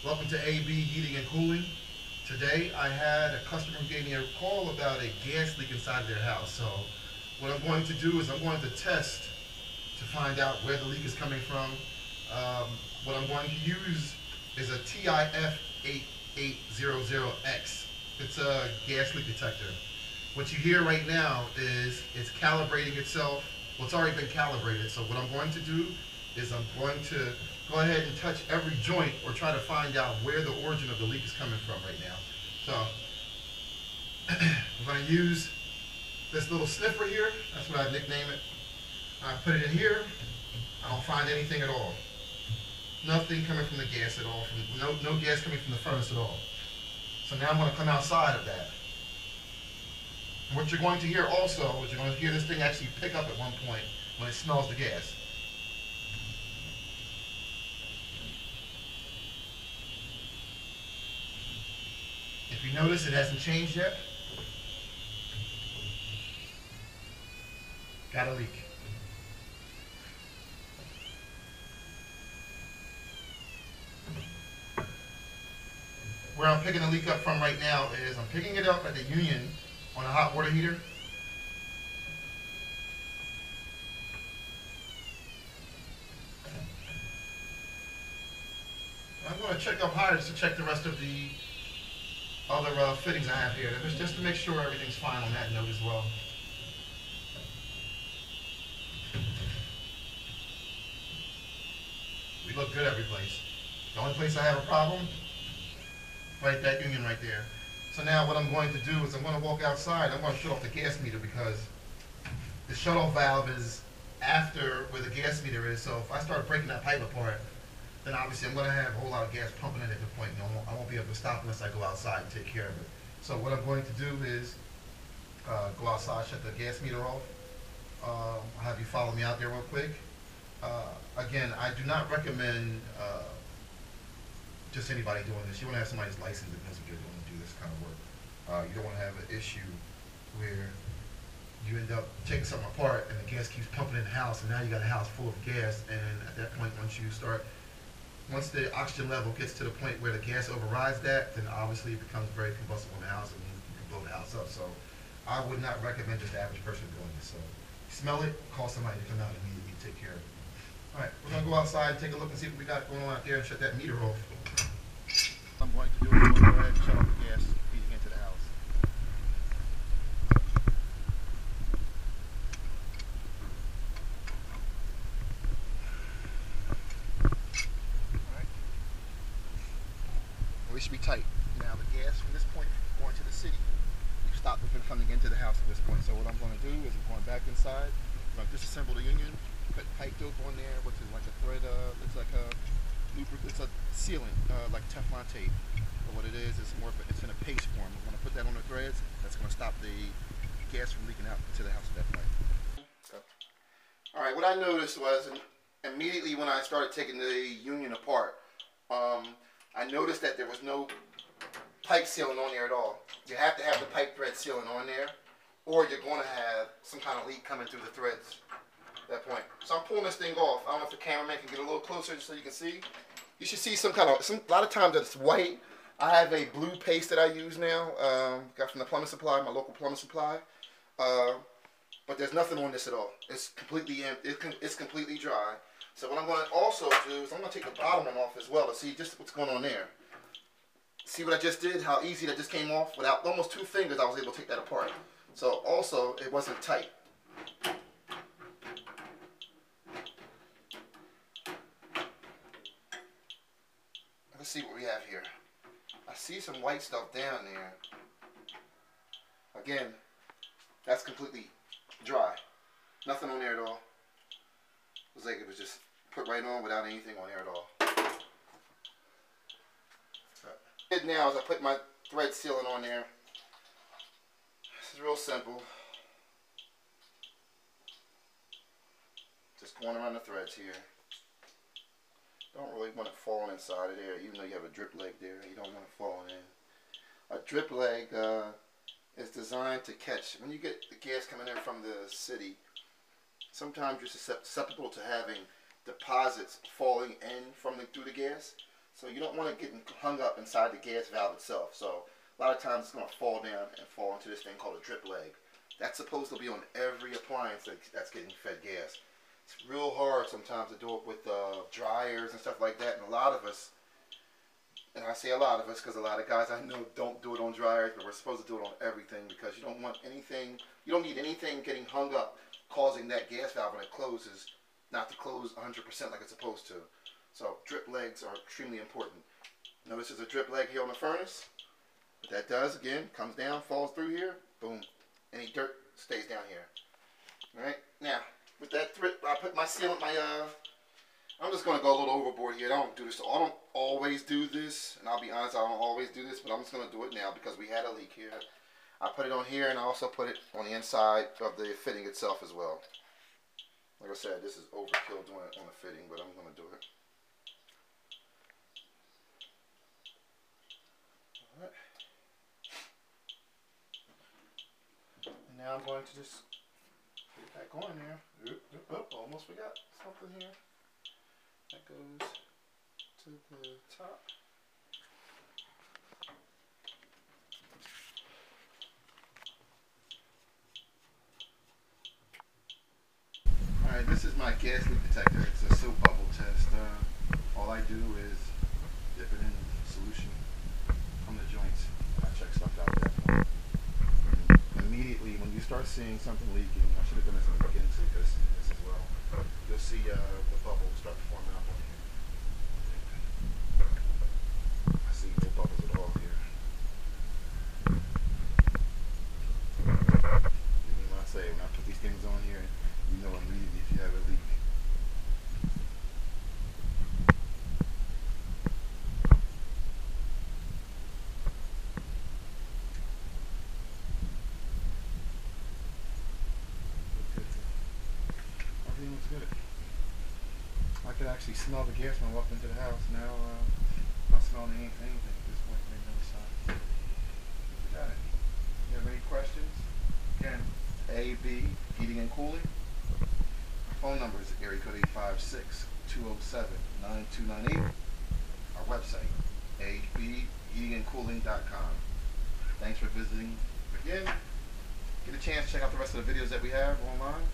Welcome to AB Heating and Cooling. Today I had a customer who gave me a call about a gas leak inside their house. So what I'm going to do is I'm going to test to find out where the leak is coming from. What I'm going to use is a TIF8800X. It's a gas leak detector. What you hear right now is it's calibrating itself. Well, it's already been calibrated. So what I'm going to do is I'm going to go ahead and touch every joint or try to find out where the origin of the leak is coming from right now. So I'm going to use this little sniffer here. That's what I nickname it. I put it in here. I don't find anything at all. Nothing coming from the gas at all. No gas coming from the furnace at all. So now I'm going to come outside of that. And what you're going to hear also is you're going to hear this thing actually pick up at one point when it smells the gas. If you notice, it hasn't changed yet. Got a leak. Where I'm picking the leak up from right now is I'm picking it up at the union on a hot water heater. I'm going to check up higher just to check the rest of the other fittings I have here, just to make sure everything's fine on that note as well. We look good every place. The only place I have a problem, right, that union right there. So now what I'm going to do is I'm going to walk outside. I'm going to shut off the gas meter because the shut-off valve is after where the gas meter is. So if I start breaking that pipe apart, then obviously I'm going to have a whole lot of gas pumping in at the point. You know, I won't be able to stop unless I go outside and take care of it. So what I'm going to do is go outside, shut the gas meter off. I'll have you follow me out there real quick. Again, I do not recommend just anybody doing this. You want to have somebody who's licensed and knows what you're doing to do this kind of work. You don't want to have an issue where you end up taking something apart and the gas keeps pumping in the house, and now you got a house full of gas. And at that point, once the oxygen level gets to the point where the gas overrides that, then obviously it becomes very combustible in the house and you can blow the house up. So I would not recommend just the average person doing this. So you smell it, call somebody to come out immediately and take care of it. All right, we're going to go outside and take a look and see what we got going on out there and shut that meter off. What I'm going to do is I'm going to go ahead and shut off the gas feeding into the house. We should be tight. Now the gas from this point going to the city, we've stopped it from coming into the house at this point. So what I'm going to do is I'm going back inside. I'm going to disassemble the union, put pipe dope on there, which is like a thread, it's like a sealant, like Teflon tape. But what it is it's in a paste form. I'm going to put that on the threads. That's going to stop the gas from leaking out to the house at that point. All right, what I noticed was immediately when I started taking the union apart, I noticed that there was no pipe sealing on there at all. You have to have the pipe thread sealing on there, or you're going to have some kind of leak coming through the threads at that point. So I'm pulling this thing off. I don't know if the cameraman can get a little closer just so you can see. You should see a lot of times it's white. I have a blue paste that I use now, got from the plumbing supply, my local plumbing supply. But there's nothing on this at all. It's completely empty. It's completely dry. So what I'm going to also do is I'm going to take the bottom one off as well to see just what's going on there. See what I just did? How easy that just came off? Without almost 2 fingers, I was able to take that apart. So also, it wasn't tight. Let's see what we have here. I see some white stuff down there. Again, that's completely dry. Nothing on there at all. It was like it was just put right on without anything on there at all. What I did now is I put my thread sealant on there. This is real simple. Just going around the threads here. Don't really want it falling inside of there, even though you have a drip leg there. You don't want it falling in. A drip leg is designed to catch, when you get the gas coming in from the city, sometimes you're susceptible to having deposits falling in through the gas. So you don't want it getting hung up inside the gas valve itself. So a lot of times it's going to fall down and fall into this thing called a drip leg. That's supposed to be on every appliance that's getting fed gas. It's real hard sometimes to do it with dryers and stuff like that. And a lot of us, and I say a lot of us because a lot of guys I know don't do it on dryers, but we're supposed to do it on everything because you don't want anything, you don't need anything getting hung up causing that gas valve when it closes not to close 100% like it's supposed to. So drip legs are extremely important. Notice there's a drip leg here on the furnace. What that does, again, comes down, falls through here, boom. Any dirt stays down here. Alright, now, with that drip, I put my sealant, I'm just going to go a little overboard here. I don't do this, I don't always do this, and I'll be honest, I don't always do this, but I'm just going to do it now because we had a leak here. I put it on here, and I also put it on the inside of the fitting itself as well. Like I said, this is overkill doing it on the fitting, but I'm going to do it. Alright. And now I'm going to just put it back on there. Almost forgot something here. That goes to the top. Alright, this is my gas leak detector. It's a soap bubble test. All I do is dip it in solution from the joints. I check stuff out at that point. And immediately when you start seeing something leaking, I should have done this in the beginning so you could have seen this as well. You'll see the bubble start forming up on here. I see no bubbles at all here. You know what I say, when I put these things on here, you know immediately if you have a leak. Everything looks good. I could actually smell the gas when I walked into the house. Now I'm not smelling anything at this point on the other side. Got it. You have any questions? Again, AB Heating and Cooling. Phone number is area code 856-207-9298. Our website, abheatingandcooling.com. Thanks for visiting again. Get a chance to check out the rest of the videos that we have online.